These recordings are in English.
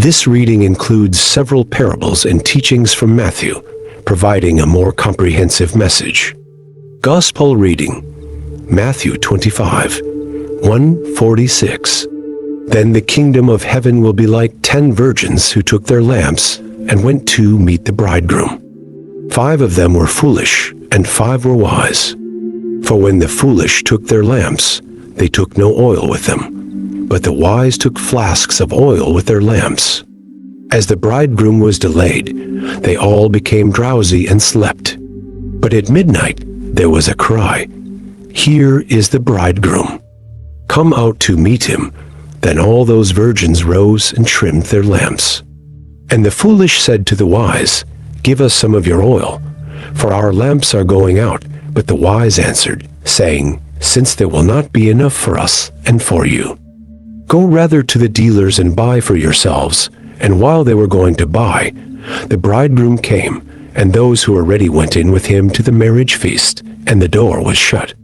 This reading includes several parables and teachings from Matthew, providing a more comprehensive message. Gospel reading, Matthew 25, 1:46. Then the kingdom of heaven will be like 10 virgins who took their lamps and went to meet the bridegroom. 5 of them were foolish, and 5 were wise. For when the foolish took their lamps, they took no oil with them, but the wise took flasks of oil with their lamps. As the bridegroom was delayed, they all became drowsy and slept. But at midnight there was a cry, "Here is the bridegroom. Come out to meet him." Then all those virgins rose and trimmed their lamps. And the foolish said to the wise, "Give us some of your oil, for our lamps are going out." But the wise answered, saying, "Since there will not be enough for us and for you, go rather to the dealers and buy for yourselves." And while they were going to buy, the bridegroom came, and those who were ready went in with him to the marriage feast, and the door was shut.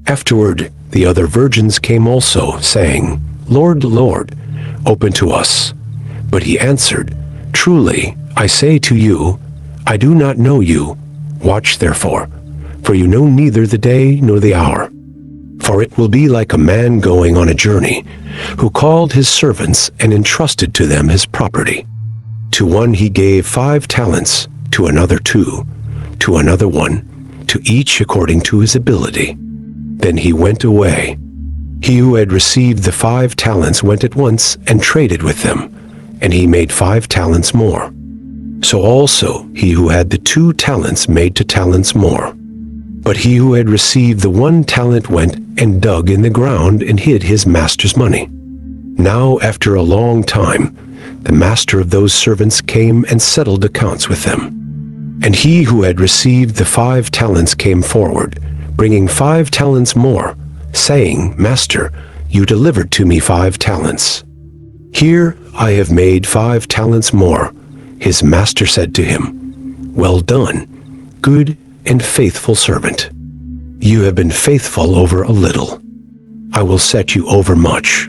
Afterward, the other virgins came also, saying, "Lord, Lord, open to us." But he answered, "Truly, I say to you, I do not know you. Watch therefore, for you know neither the day nor the hour. For it will be like a man going on a journey, who called his servants and entrusted to them his property. To one he gave 5 talents, to another 2, to another 1, to each according to his ability. Then he went away. He who had received the 5 talents went at once and traded with them, and he made 5 talents more. So also he who had the 2 talents made 2 talents more. But he who had received the 1 talent went and dug in the ground and hid his master's money. Now after a long time, the master of those servants came and settled accounts with them. And he who had received the 5 talents came forward, bringing 5 talents more, saying, "Master, you delivered to me 5 talents. Here I have made 5 talents more." His master said to him, "Well done, good and faithful servant. You have been faithful over a little. I will set you over much.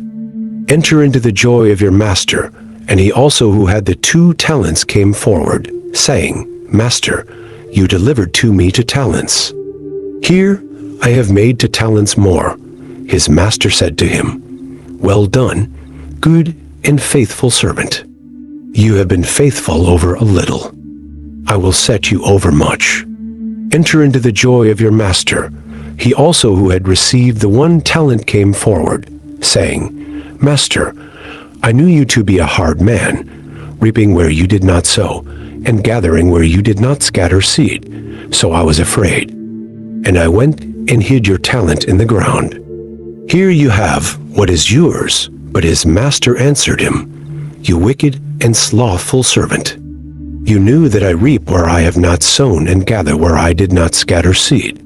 Enter into the joy of your master." And he also who had the 2 talents came forward, saying, "Master, you delivered to me 2 talents. Here I have made 2 talents more." His master said to him, "Well done, good and faithful servant. You have been faithful over a little. I will set you over much. Enter into the joy of your master." He also who had received the 1 talent came forward, saying, "Master, I knew you to be a hard man, reaping where you did not sow, and gathering where you did not scatter seed. So I was afraid, and I went and hid your talent in the ground. Here you have what is yours." But his master answered him, "You wicked and slothful servant. You knew that I reap where I have not sown and gather where I did not scatter seed.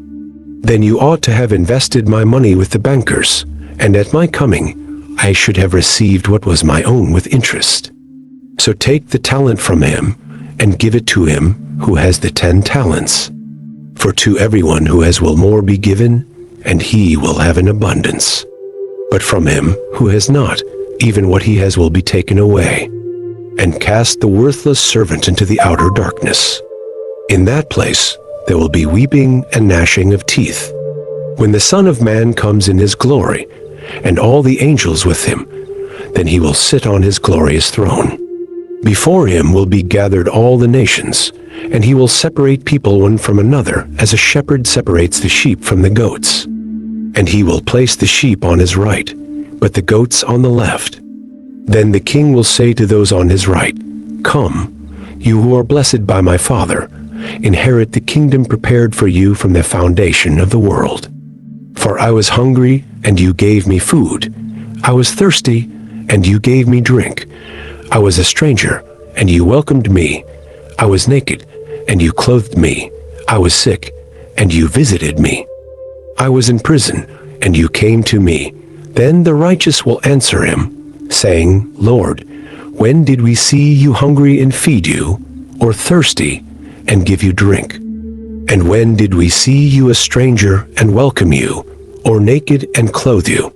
Then you ought to have invested my money with the bankers, and at my coming I should have received what was my own with interest. So take the talent from him and give it to him who has the 10 talents. For to everyone who has will more be given, and he will have an abundance. But from him who has not, even what he has will be taken away. And cast the worthless servant into the outer darkness. In that place there will be weeping and gnashing of teeth, when the Son of Man comes in his glory, and all the angels with him. Then he will sit on his glorious throne. Before him will be gathered all the nations, and he will separate people one from another, as a shepherd separates the sheep from the goats. And he will place the sheep on his right, but the goats on the left. Then the king will say to those on his right, "Come, you who are blessed by my Father, inherit the kingdom prepared for you from the foundation of the world. For I was hungry, and you gave me food. I was thirsty, and you gave me drink. I was a stranger, and you welcomed me. I was naked, and you clothed me. I was sick, and you visited me. I was in prison, and you came to me." Then the righteous will answer him, saying, "Lord, when did we see you hungry and feed you, or thirsty and give you drink? And when did we see you a stranger and welcome you, or naked and clothe you?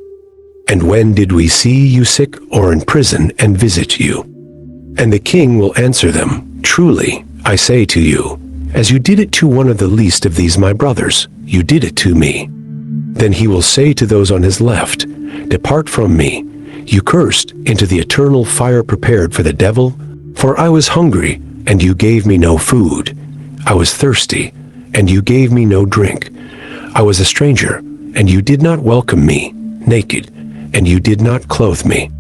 And when did we see you sick or in prison and visit you?" And the king will answer them, Truly, I say to you, as you did it to one of the least of these my brothers, you did it to me. Then he will say to those on his left, Depart from me, you cursed, into the eternal fire prepared for the devil. For I was hungry, and you gave me no food. I was thirsty, and you gave me no drink. I was a stranger, and you did not welcome me, naked, and you did not clothe me,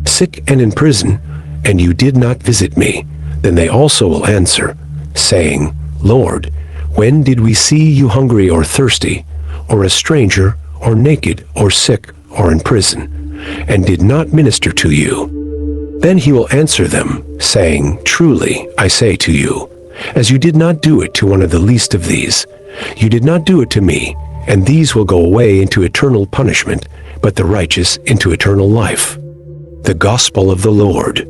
sick and in prison, and you did not visit me. Then they also will answer, saying, Lord, when did we see you hungry or thirsty, or a stranger, or naked, or sick, or in prison, and did not minister to you? Then he will answer them, saying, Truly, I say to you, as you did not do it to one of the least of these, you did not do it to me. And these will go away into eternal punishment, but the righteous into eternal life. The Gospel of the Lord.